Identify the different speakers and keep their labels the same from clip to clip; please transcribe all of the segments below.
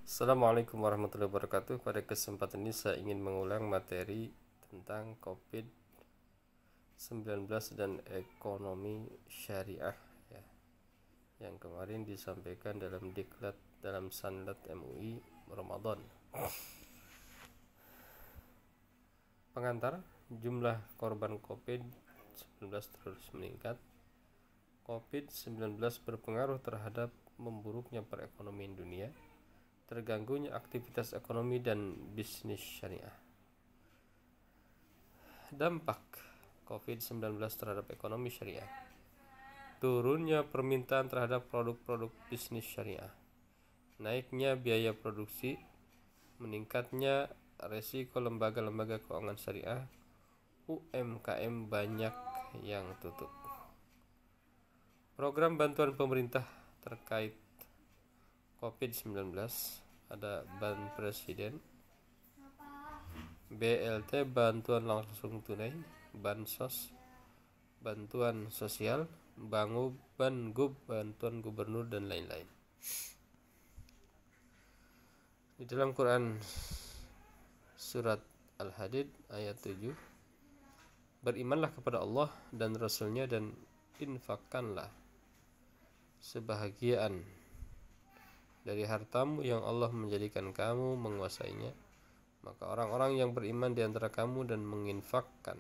Speaker 1: Assalamualaikum warahmatullahi wabarakatuh. Pada kesempatan ini saya ingin mengulang materi tentang COVID-19 dan ekonomi syariah ya, yang kemarin disampaikan dalam diklat dalam Sanlat MUI Ramadan. Pengantar, jumlah korban COVID-19 terus meningkat. COVID-19 berpengaruh terhadap memburuknya perekonomian dunia, terganggunya aktivitas ekonomi dan bisnis syariah. Dampak COVID-19 terhadap ekonomi syariah: turunnya permintaan terhadap produk-produk bisnis syariah, naiknya biaya produksi, meningkatnya resiko lembaga-lembaga keuangan syariah, UMKM banyak yang tutup. Program bantuan pemerintah terkait COVID-19 ada Ban Presiden, BLT bantuan langsung tunai, Bansos bantuan sosial, Bangub bantuan gubernur dan lain-lain. Di dalam Quran surat Al-Hadid ayat 7, berimanlah kepada Allah dan Rasulnya dan infakkanlah sebahagian dari hartamu yang Allah menjadikan kamu menguasainya, maka orang-orang yang beriman di antara kamu dan menginfakkan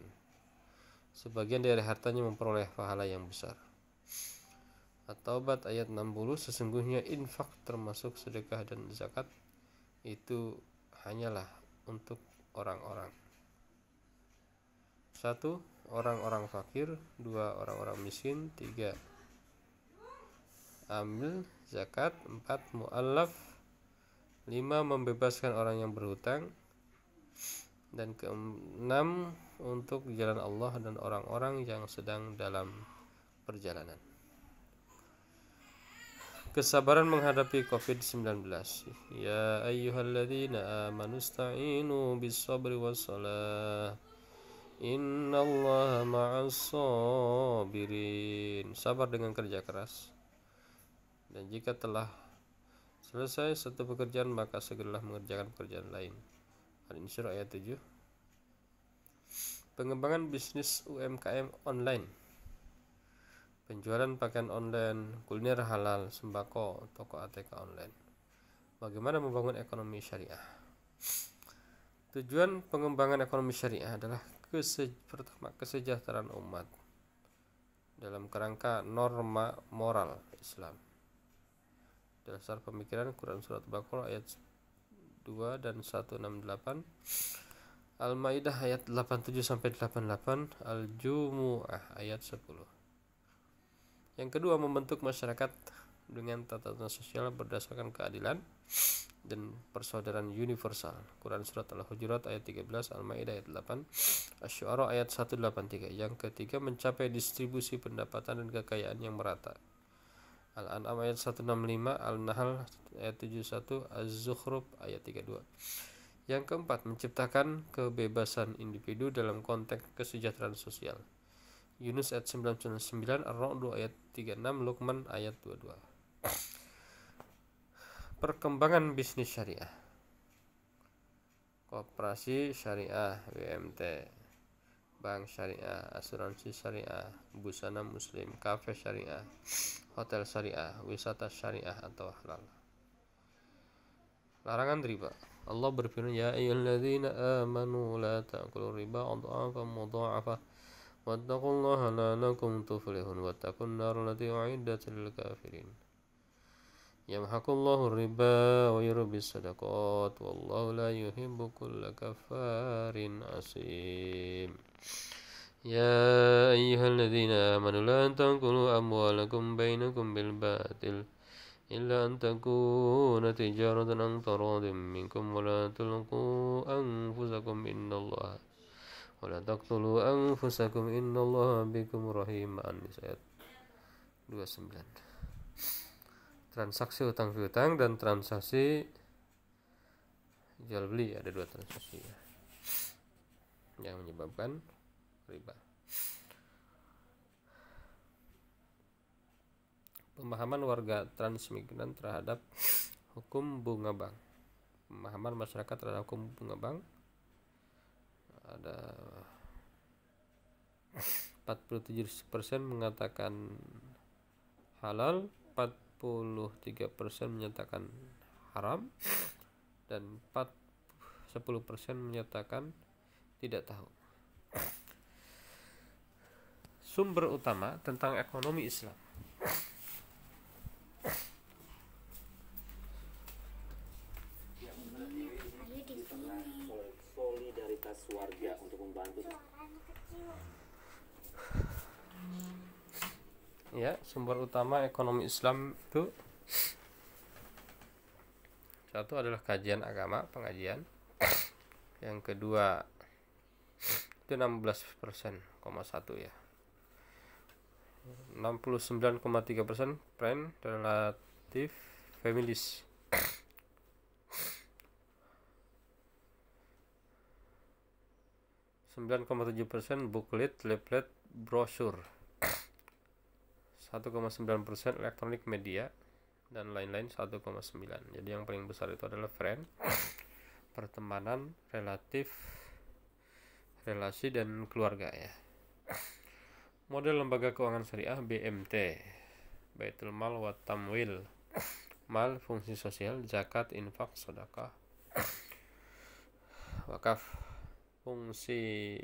Speaker 1: sebagian dari hartanya memperoleh pahala yang besar. At-Taubat ayat 60, sesungguhnya infak termasuk sedekah dan zakat itu hanyalah untuk orang-orang: 1. Orang-orang fakir, 2. Orang-orang miskin, 3. Amil zakat, 4. Mu'allaf, 5. Membebaskan orang yang berhutang, dan ke-6 untuk jalan Allah dan orang-orang yang sedang dalam perjalanan. Kesabaran menghadapi COVID-19. Ya ayyuhalladzina amanu ista'inu bis-sabri was-salah innallaha ma'as sabirin. Sabar dengan kerja keras, dan jika telah selesai satu pekerjaan maka segeralah mengerjakan pekerjaan lain. Al-Insyirah ayat 7. Pengembangan bisnis UMKM online, penjualan pakaian online, kuliner halal, sembako, toko ATK online. Bagaimana membangun ekonomi syariah? Tujuan pengembangan ekonomi syariah adalah pertama, kesejahteraan umat dalam kerangka norma moral Islam. Dasar pemikiran Quran surat Baqarah ayat 2 dan 168, Al-Maidah ayat 87 sampai 88, Al-Jumu'ah ayat 10. Yang kedua, membentuk masyarakat dengan tatanan sosial berdasarkan keadilan dan persaudaraan universal. Quran surat Al-Hujurat ayat 13, Al-Maidah ayat 8, Asy-Syu'ara ayat 183. Yang ketiga, mencapai distribusi pendapatan dan kekayaan yang merata. Al-An'am ayat 165, Al-Nahl ayat 71, Az-Zukhruf ayat 32. Yang keempat, menciptakan kebebasan individu dalam konteks kesejahteraan sosial. Yunus ayat 99, Ar-Ra'd ayat 36, Luqman ayat 22. Perkembangan bisnis syariah. Koperasi syariah, WMT, bank syariah, asuransi syariah, busana muslim, kafe syariah, hotel syariah, wisata syariah atau halal. Larangan riba. Allah berfirman, ya ayyuhalladzina amanu la ta'kulu riba adhafan mudha'afah wattaqullaha la'allakum tuflihun wattaqun nar allati u'iddat lil kafirin. Yamhaqullahu riba wa yurbis sadaqat wallahu la yuhibbu kulla kafarin asim. Ya ayyuhalladzina amanu la ta'kulu amwalakum bainakum bil batil illa an takuna tijaratan an taradin minkum wa la tulqu anfusakum innallaha wa la taqtulu anfusakum innallaha bikum rahim. An-Nisa ayat 29. Transaksi utang piutang dan transaksi jual beli, ada 2 transaksi yang menyebabkan riba. Pemahaman warga transmigran terhadap hukum bunga bank. pemahaman masyarakat terhadap hukum bunga bank. Ada 47% mengatakan halal, 43% menyatakan haram, dan 10% menyatakan tidak tahu. Sumber utama tentang ekonomi Islam.
Speaker 2: Solidaritas warga untuk membantu.
Speaker 1: Ya, sumber utama ekonomi Islam itu satu adalah kajian agama, pengajian. Yang kedua itu 16,1 ya. 69,3% brand relatif feminis. 9,7% booklet, leaflet, brosur. 1,9% elektronik media dan lain-lain 1,9. Jadi yang paling besar itu adalah friend, pertemanan, relatif, relasi, dan keluarga ya. Model lembaga keuangan syariah BMT, Baitul Mal wa Tamwil. Mal fungsi sosial, zakat, infak, sedekah. Wakaf fungsi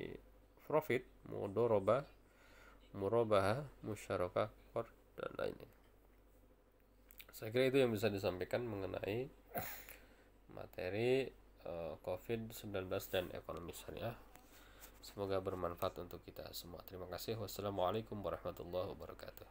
Speaker 1: profit, mudharabah, murabahah, musyarakah, dan lainnya. Saya kira itu yang bisa disampaikan mengenai materi COVID-19 dan ekonomi syariah. Semoga bermanfaat untuk kita semua. Terima kasih. Wassalamualaikum warahmatullahi wabarakatuh.